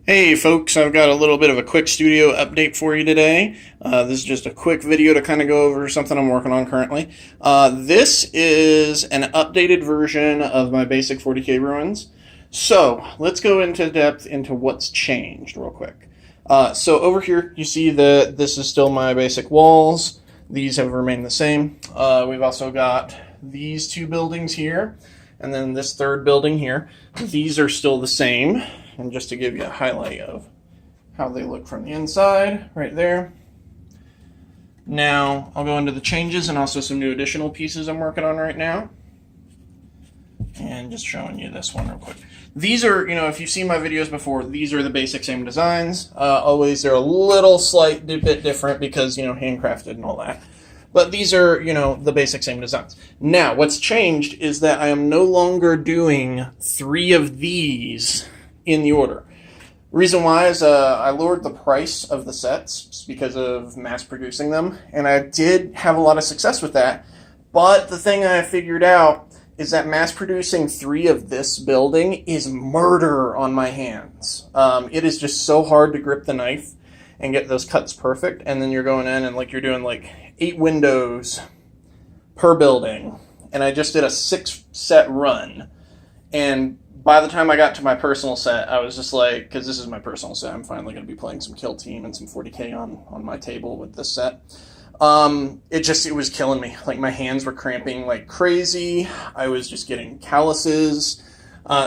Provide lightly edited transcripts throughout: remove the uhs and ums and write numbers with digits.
Hey folks, I've got a little bit of a quick studio update for you today. This is just a quick video to kind of go over something I'm working on currently. This is an updated version of my basic 40K ruins. So let's go into depth into what's changed real quick. So over here you see that this is still my basic walls. These have remained the same. We've also got these two buildings here and then this third building here. These are still the same. And just to give you a highlight of how they look from the inside, right there. Now, I'll go into the changes and also some new additional pieces I'm working on right now. And just showing you this one real quick. These are, if you've seen my videos before, these are the basic same designs. Always they're a little slight bit different because, handcrafted and all that. But these are, the basic same designs. Now, what's changed is that I am no longer doing 3 of these in the order. Reason why is I lowered the price of the sets because of mass producing them, and I did have a lot of success with that. But the thing I figured out is that mass producing 3 of this building is murder on my hands. It is just so hard to grip the knife and get those cuts perfect, and then you're going in and you're doing 8 windows per building, and I just did a 6 set run, and by the time I got to my personal set, I was just because this is my personal set, I'm finally going to be playing some Kill Team and some 40K on my table with this set. It was killing me. My hands were cramping like crazy. I was just getting calluses.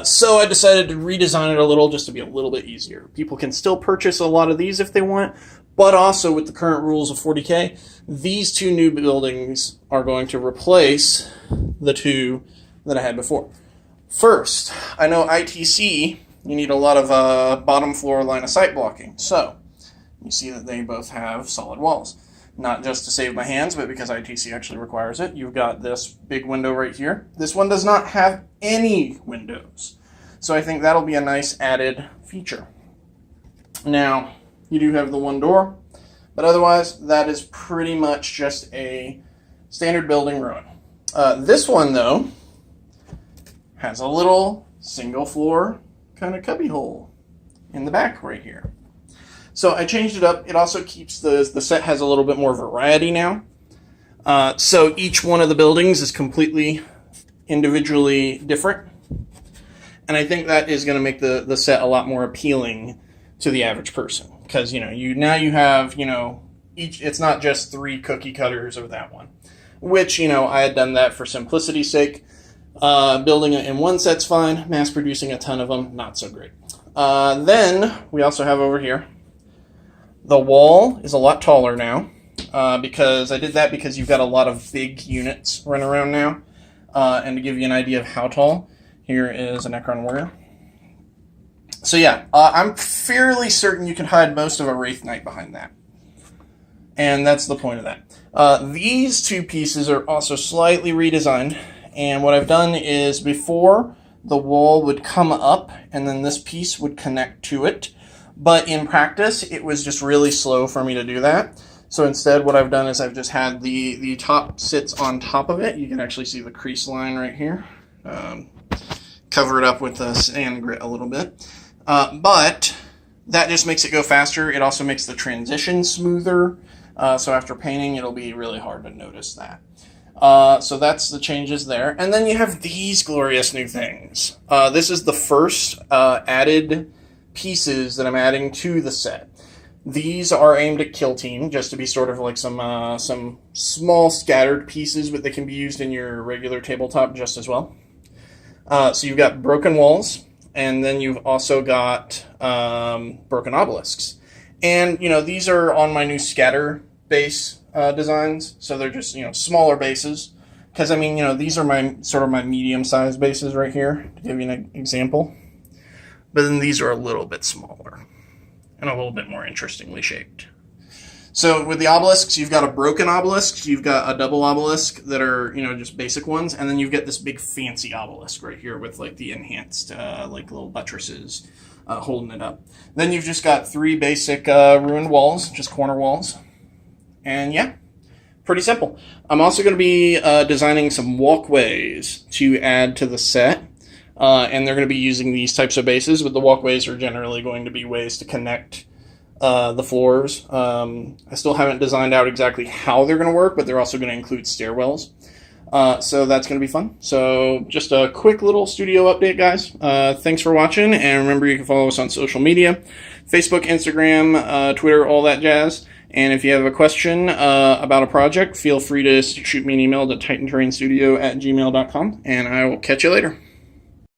So I decided to redesign it a little just to be a little bit easier. People can still purchase a lot of these if they want, but also with the current rules of 40K, these 2 new buildings are going to replace the 2 that I had before. First, I know ITC, you need a lot of bottom floor line of sight blocking. So, you see that they both have solid walls. Not just to save my hands, but because ITC actually requires it. You've got this big window right here. This one does not have any windows. So I think that'll be a nice added feature. Now, you do have the 1 door, but otherwise, that is pretty much just a standard building ruin. This one, though, has a little single floor kind of cubby hole in the back right here. So I changed it up. It also keeps the set has a little bit more variety now. So each one of the buildings is completely individually different. And I think that is going to make the set a lot more appealing to the average person. Because, you have, it's not just 3 cookie cutters of that one. Which, I had done that for simplicity's sake. Building it in one set's fine. Mass producing a ton of them, not so great. Then we also have over here, the wall is a lot taller now, because I did that because you've got a lot of big units running around now. And to give you an idea of how tall, here is a Necron Warrior. So yeah, I'm fairly certain you can hide most of a Wraith Knight behind that. And that's the point of that. These 2 pieces are also slightly redesigned. And what I've done is before, the wall would come up and then this piece would connect to it. But in practice, it was just really slow for me to do that. So instead, what I've done is I've just had the top sits on top of it. You can actually see the crease line right here. Cover it up with the sand grit a little bit. But that just makes it go faster. It also makes the transition smoother. So after painting, it'll be really hard to notice that. So that's the changes there. And then you have these glorious new things. This is the first added pieces that I'm adding to the set. These are aimed at Kill Team, just to be sort of like some small scattered pieces, but they can be used in your regular tabletop just as well. So you've got broken walls, and then you've also got broken obelisks. And, these are on my new scatter base designs, so they're just smaller bases, because these are my medium-sized bases right here, to give you an example, but then these are a little bit smaller and a little bit more interestingly shaped. So with the obelisks, you've got a broken obelisk, you've got a double obelisk that are just basic ones, and then you've got this big fancy obelisk right here with the enhanced little buttresses holding it up. Then you've just got 3 basic ruined walls, just corner walls. And yeah, pretty simple. I'm also going to be designing some walkways to add to the set. and they're going to be using these types of bases, but the walkways are generally going to be ways to connect the floors. I still haven't designed out exactly how they're going to work, but they're also going to include stairwells. So that's going to be fun. So just a quick little studio update, guys. Thanks for watching, and remember you can follow us on social media, Facebook, Instagram, Twitter, all that jazz. And if you have a question about a project, feel free to shoot me an email to titanterrainstudio@gmail.com, and I will catch you later.